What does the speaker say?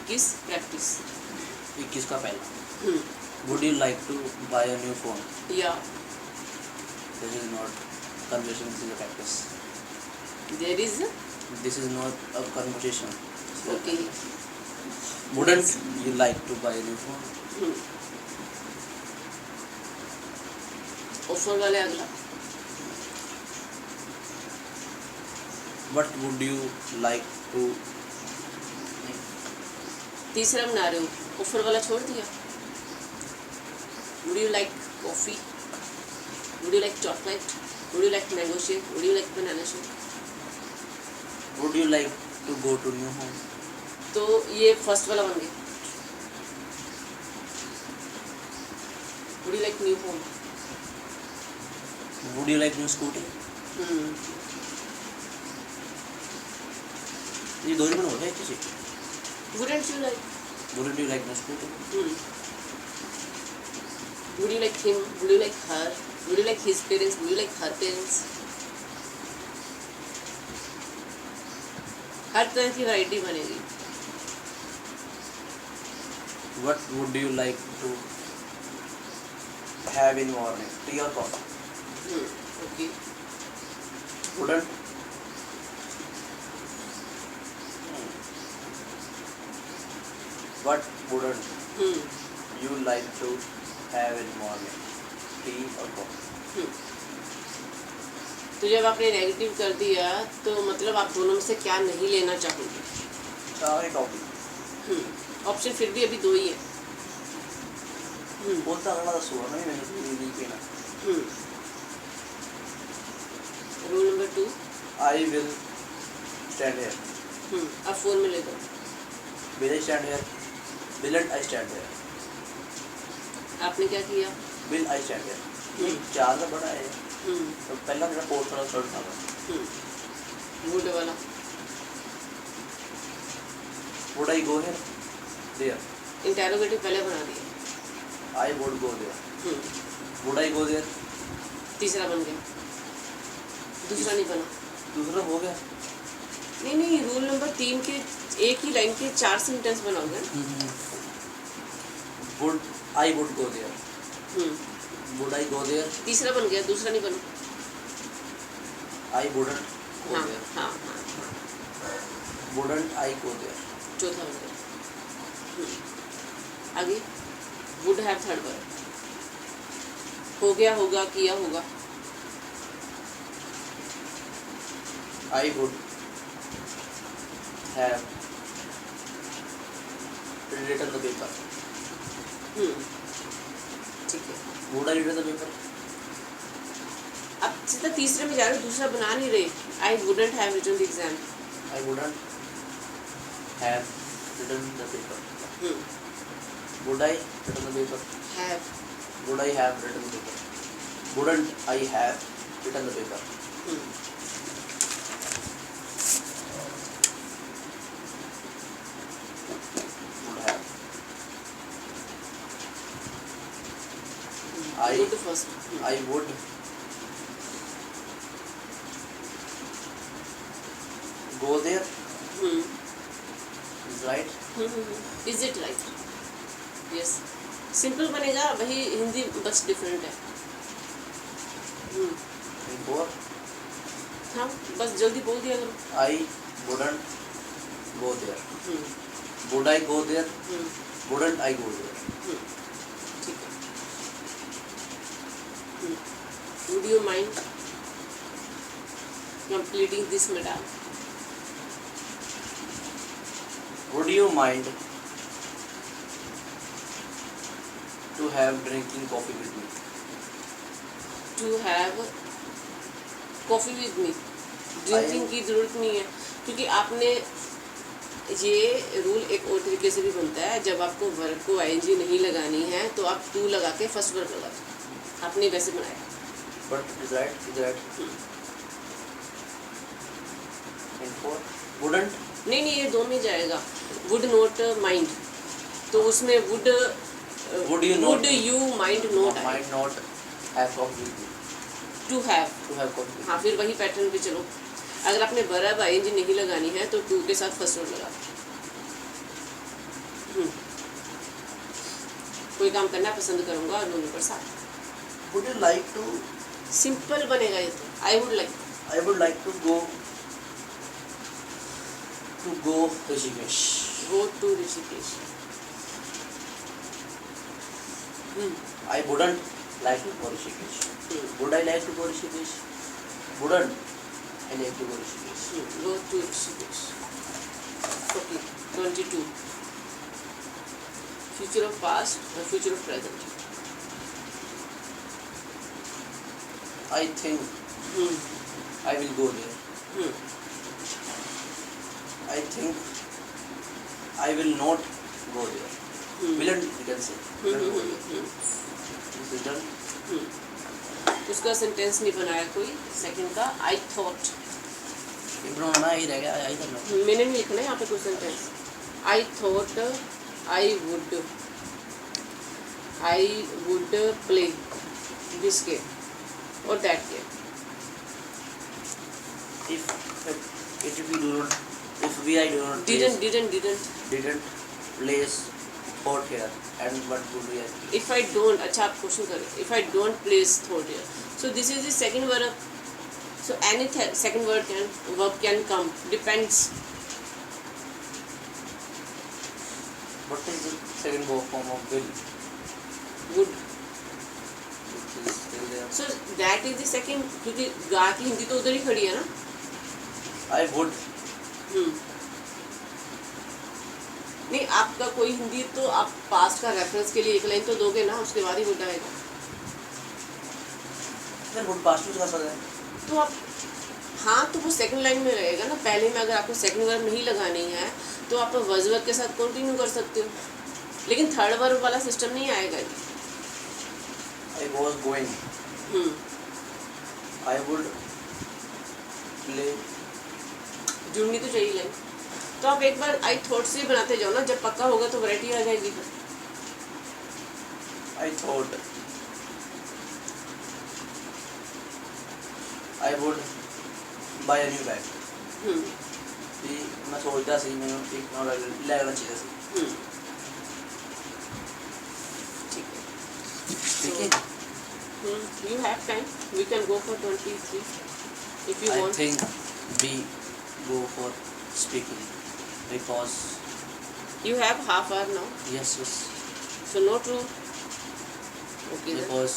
21 practice. 21 का पहला, would you like to buy a new phone? या this is not conversation, this is a practice. There is this is not a conversation. Okay. Wouldn't you like to buy a new phone? Offer वाले अगला, what would you like to? तीसरा बना रहे हो, offer वाला छोड़ दिया। Would you like coffee? Would you like chocolate? Would you like mango shake? Would you like banana shake? Would you like to go to new home? तो ये first वाला बन गया। Would you like new home? Would you like new scooty? ये दो ही बन हो गए किसी। Wouldn't you like? Wouldn't you like new scooty? Would you like him? Would you like her? Would you like his parents? Would you like her parents? हर तरह की variety बनेगी। What would you like to have in morning? Tea or coffee? Okay. Wouldn't? What wouldn't you like to have in morning? Tea or coffee? तो जब आपने negative कर दिया तो मतलब आप दोनों में से क्या नहीं लेना चाहोगे? चाय कॉफी। ऑप्शन फिर भी अभी दो ही है। बोलता अगला सुबह नहीं, मैंने नहीं पीना। Rule number 2, I will stand here. अब 4 में ले दो। Will I stand here? Will'nt I stand here? आपने क्या किया? Will I stand here? चार का बड़ा है। तो पहला मेरा फोर्थ वाला थर्ड था। वुड वाला Would I go here? There. Interrogative पहले बना दिया। I would go there. Would I go there? तीसरा बन गया, दूसरा नहीं बना। दूसरा हो गया। नहीं, रूल नंबर 3 के एक ही लाइन के 4 सेंटेंस बनाओगे। Would I would go there? Would I go there? तीसरा बन गया, दूसरा नहीं बना। I wouldn't go हाँ, there. हाँ, Wouldn't I go there? चौथा बन गया। आगे वुड हैव थर्ड वर्ड, हो गया, होगा, किया, होगा। I would have written the paper. ठीक है। Would I written the paper? अब सीधा तीसरे में जा रहे हो, दूसरा बना नहीं रहे। I wouldn't have written the exam. I wouldn't have written the paper. Would I written the paper? Have. Would I have written the paper? Wouldn't I have written the paper? Would have. Go to first. I would go there. Is right? Is it right? Yes. Simple बनेगा, वही हिंदी बस different है। And four. हाँ, बस जल्दी बोल दिया करो। I wouldn't go there. Would I go there? Wouldn't I go there? ठीक है। Would you mind completing this, madam? Would you mind to have drinking coffee with me? To have coffee with me. Drinking की ज़रूरत नहीं है, क्योंकि आपने ये rule एक और तरीके से भी बनता है। जब आपको वर्ब को आईएनजी नहीं लगानी है तो आप टू लगा के फर्स्ट वर्ब लगा दो। आपने वैसे बनाया। But is right? And four. Wouldn't. नहीं, ये दो में जाएगा। वुड नॉट माइंड, तो उसमें would Would you not? Would you mind not? Might not have coffee with me. To have. To have coffee with me. हाँ, फिर वही पैटर्न पे चलो। अगर आपने वर्ब आईएनजी नहीं लगानी है तो टू के साथ फर्स्ट वर्ड लगा। कोई काम करना पसंद करूँगा। Rule number 7 Would you like to? Simple बनेगा ये तो। I would like I would like to go Rishikesh. Go to Rishikesh. I wouldn't like to go Rishikesh. Would I like to go Rishikesh? Wouldn't I like to go Rishikesh? Go to Rishikesh. Okay 22 future of past और future of present. I think I will go there. I think I will not go there. Willant, you can say. Willant go there. This is done. उसका sentence नहीं बनाया कोई। Second का I thought, ये बनाना ही रह गया, यही करना। मैंने नहीं लिखना है यहाँ पे कोई sentence. I thought I would play this game और that game. If we do not, if we I do not didn't place thought here, and what would we have? if I don't, अच्छा आप question करें, if I don't place thought here, so this is the second verb, so any second verb can come, depends. What is the second form of will? would, Which is still there. so that is the second, क्योंकि गा की हिंदी तो उधर ही खड़ी है ना। I would. नहीं, आपका कोई हिंदी तो आप पास्ट का रेफरेंस के लिए एक लाइन तो दोगे ना, उसके बाद ही वुड आएगा। फिर would past use कर सकते हैं। तो आप हाँ, तो वो सेकंड लाइन में रहेगा ना। पहले में अगर आपको सेकंड वर्ब नहीं लगानी है तो आप वज वर्ब के साथ कंटिन्यू कर सकते हो, लेकिन थर्ड वर्ब वाला सिस्टम नहीं आएगा। I was going. I would play. जुड़नी तो चाहिए लाइन। तो आप एक बार आई थॉट से बनाते जाओ ना, जब पक्का होगा तो वैरायटी आ जाएगी। I thought I would buy a new bag. कि मैं सोचता सी मैंने एक नया लेना चाहिए सी। ठीक है। You have time. We can go for 23 if you I want. think we go for speaking because You have half hour now, yes. so no true. Okay then. Because